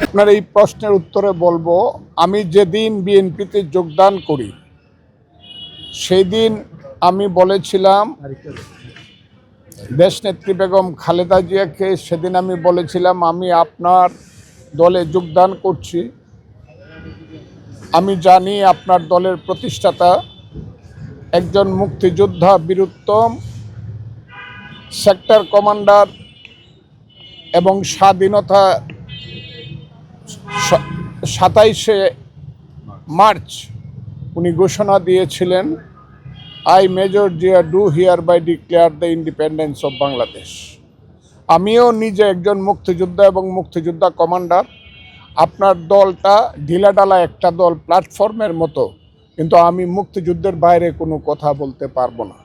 আপনার এই প্রশ্নের উত্তরে বলবো, আমি যেদিন বিএনপিতে যোগদান করি সেই দিন আমি বলেছিলাম দেশনেত্রী বেগম খালেদা জিয়াকে, সেদিন আমি বলেছিলাম আমি আপনার দলে যোগদান করছি। আমি জানি আপনার দলের প্রতিষ্ঠাতা একজন মুক্তিযোদ্ধা, বীরুত্তম সেক্টর কমান্ডার এবং স্বাধীনতা 27শে মার্চ উনি ঘোষণা দিয়েছিলেন, I Major Zia do hereby declare the independence of Bangladesh. আমিও নিজে একজন মুক্তিযোদ্ধা এবং মুক্তিযোদ্ধা কমান্ডার। আপনার দলটা ঢিলাঢালা একটা দল, প্ল্যাটফর্মের মতো, কিন্তু আমি মুক্তিযুদ্ধের বাইরে কোনো কথা বলতে পারবো না।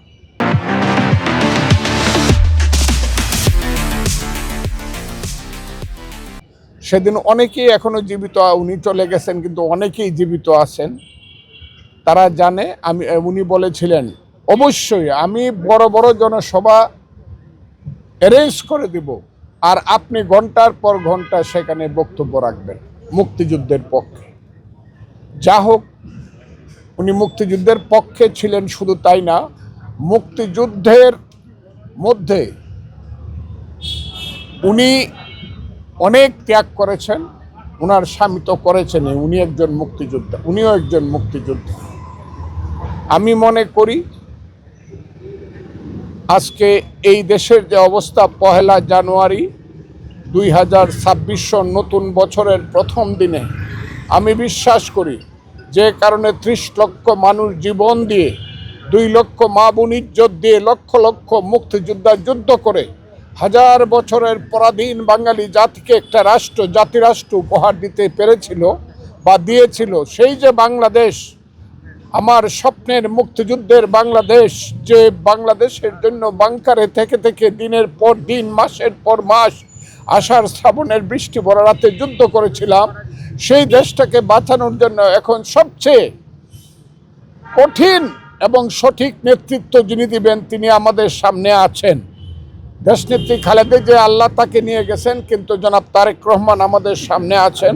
সেদিন অনেকেই এখনো জীবিত, উনি চলে গেছেন কিন্তু অনেকেই জীবিত আছেন, তারা জানে। উনি বলেছিলেন অবশ্যই আমি বড় বড় জনসভা অ্যারেঞ্জ করে দিব, আর আপনি ঘন্টার পর ঘন্টা সেখানে বক্তব্য রাখবেন মুক্তিযুদ্ধের পক্ষে। যা হোক, উনি মুক্তিযুদ্ধের পক্ষে ছিলেন, শুধু তাই না, মুক্তিযুদ্ধের মধ্যে উনি অনেক ত্যাগ করেছেন। ওনার স্বামী তো করেছেন, উনি একজন মুক্তিযোদ্ধা, উনিও একজন মুক্তিযোদ্ধা। আমি মনে করি আজকে এই দেশের যে অবস্থা, 1 জানুয়ারি 2026 নতুন বছরের প্রথম দিনে আমি বিশ্বাস করি যে কারণে 30 লক্ষ মানুষ জীবন দিয়ে, 2 লক্ষ মা বোন ইজ্জত দিয়ে, লক্ষ লক্ষ মুক্তিযোদ্ধা যুদ্ধ করে হাজার বছরের পরাধীন বাঙালি জাতিকে একটা রাষ্ট্র, জাতিরাষ্ট্র উপহার দিতে পেরেছিল বা দিয়েছিল, সেই যে বাংলাদেশ, আমার স্বপ্নের মুক্তিযুদ্ধের বাংলাদেশ, যে বাংলাদেশের জন্য বাংকারে থেকে থেকে দিনের পর দিন, মাসের পর মাস, আষাঢ় শ্রাবণের বৃষ্টি ভরা রাতে যুদ্ধ করেছিলাম, সেই দেশটাকে বাঁচানোর জন্য এখন সবচেয়ে কঠিন এবং সঠিক নেতৃত্ব যিনি দিবেন তিনি আমাদের সামনে আছেন। দেশনেত্রী খালেদা জিয়া, আল্লাহ তাকে নিয়ে গেছেন, কিন্তু জনাব তারেক রহমান আমাদের সামনে আছেন।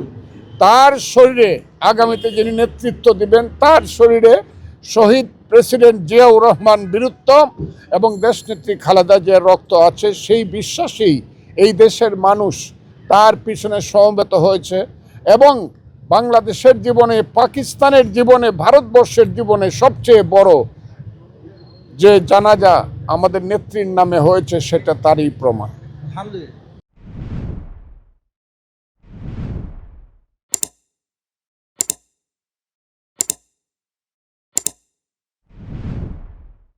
তার শরীরে আগামীতে যিনি নেতৃত্ব দিবেন, তার শরীরে শহীদ প্রেসিডেন্ট জিয়াউর রহমান বীরুত্তম এবং দেশনেত্রী খালেদা জিয়ার রক্ত আছে। সেই বিশ্বাসেই এই দেশের মানুষ তার পিছনে সমবেত হয়েছে এবং বাংলাদেশের জীবনে, পাকিস্তানের জীবনে, ভারতবর্ষের জীবনে সবচেয়ে বড় যে জানাজা আমাদের নেত্রীর নামে হয়েছে, সেটা তারই প্রমাণ।